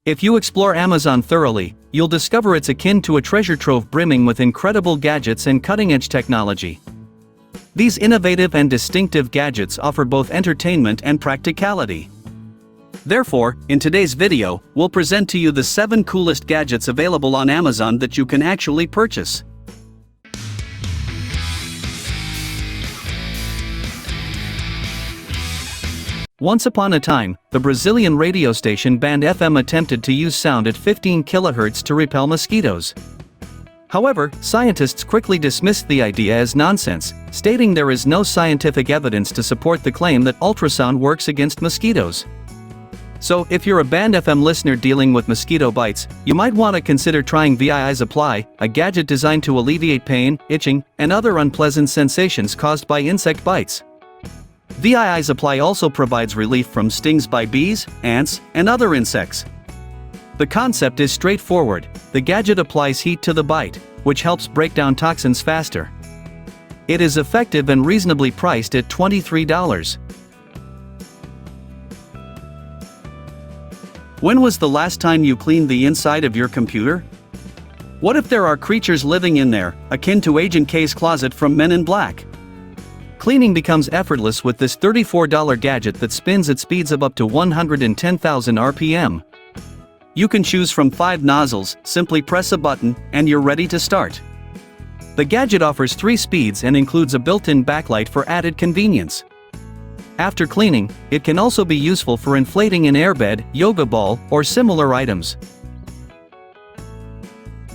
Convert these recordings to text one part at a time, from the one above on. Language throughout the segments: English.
If you explore Amazon thoroughly, you'll discover it's akin to a treasure trove brimming with incredible gadgets and cutting-edge technology. These innovative and distinctive gadgets offer both entertainment and practicality. Therefore, in today's video, we'll present to you the 7 coolest gadgets available on Amazon that you can actually purchase. Once upon a time, the Brazilian radio station Band FM attempted to use sound at 15 kHz to repel mosquitoes. However, scientists quickly dismissed the idea as nonsense, stating there is no scientific evidence to support the claim that ultrasound works against mosquitoes. So, if you're a Band FM listener dealing with mosquito bites, you might want to consider trying Vibis Apply, a gadget designed to alleviate pain, itching, and other unpleasant sensations caused by insect bites. Vibis Apply also provides relief from stings by bees, ants, and other insects. The concept is straightforward. The gadget applies heat to the bite, which helps break down toxins faster. It is effective and reasonably priced at $23. When was the last time you cleaned the inside of your computer? What if there are creatures living in there, akin to Agent K's closet from Men in Black? Cleaning becomes effortless with this $34 gadget that spins at speeds of up to 110,000 RPM. You can choose from 5 nozzles, simply press a button, and you're ready to start. The gadget offers 3 speeds and includes a built-in backlight for added convenience. After cleaning, it can also be useful for inflating an airbed, yoga ball, or similar items.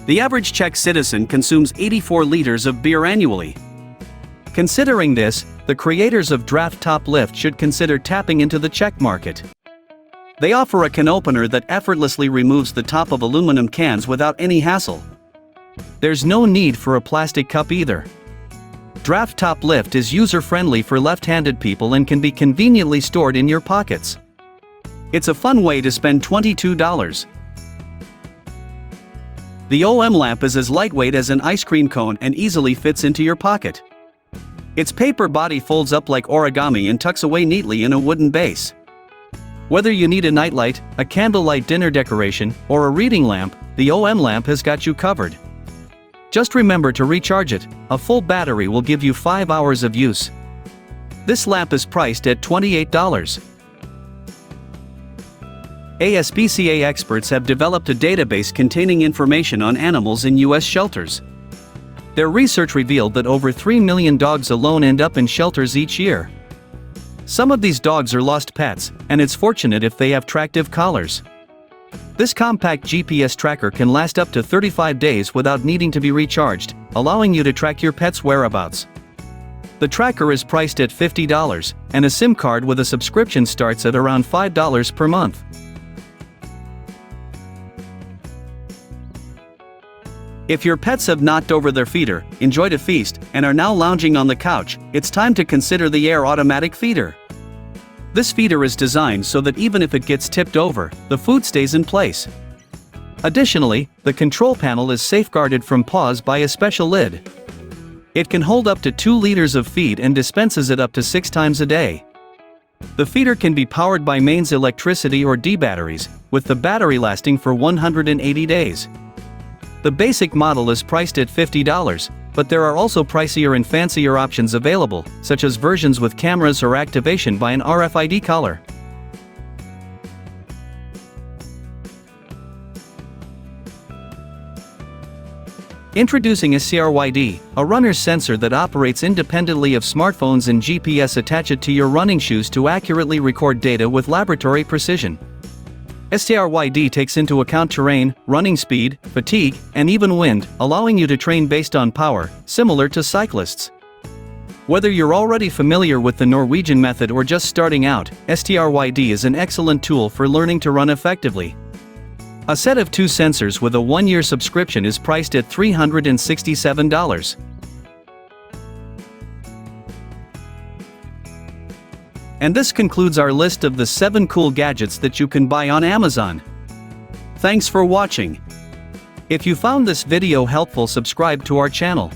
The average Czech citizen consumes 84 liters of beer annually. Considering this, the creators of Draft Top Lift should consider tapping into the Czech market. They offer a can opener that effortlessly removes the top of aluminum cans without any hassle. There's no need for a plastic cup either. Draft Top Lift is user-friendly for left-handed people and can be conveniently stored in your pockets. It's a fun way to spend $22. The OMLAMP is as lightweight as an ice cream cone and easily fits into your pocket. Its paper body folds up like origami and tucks away neatly in a wooden base. Whether you need a nightlight, a candlelight dinner decoration, or a reading lamp, the OMLAMP has got you covered. Just remember to recharge it. A full battery will give you 5 hours of use. This lamp is priced at $28. ASPCA experts have developed a database containing information on animals in U.S. shelters. Their research revealed that over 3 million dogs alone end up in shelters each year. Some of these dogs are lost pets, and it's fortunate if they have Tractive collars. This compact GPS tracker can last up to 35 days without needing to be recharged, allowing you to track your pet's whereabouts. The tracker is priced at $50, and a SIM card with a subscription starts at around $5 per month. If your pets have knocked over their feeder, enjoyed a feast, and are now lounging on the couch, it's time to consider the Air Automatic Feeder. This feeder is designed so that even if it gets tipped over, the food stays in place. Additionally, the control panel is safeguarded from paws by a special lid. It can hold up to 2 liters of feed and dispenses it up to 6 times a day. The feeder can be powered by mains electricity or D batteries, with the battery lasting for 180 days. The basic model is priced at $50, but there are also pricier and fancier options available, such as versions with cameras or activation by an RFID collar. Introducing STRYD, a runner's sensor that operates independently of smartphones and GPS. Attach it to your running shoes to accurately record data with laboratory precision. STRYD takes into account terrain, running speed, fatigue, and even wind, allowing you to train based on power, similar to cyclists. Whether you're already familiar with the Norwegian method or just starting out, STRYD is an excellent tool for learning to run effectively. A set of 2 sensors with a 1-year subscription is priced at $367. And this concludes our list of the 7 cool gadgets that you can buy on Amazon. Thanks for watching. If you found this video helpful, subscribe to our channel.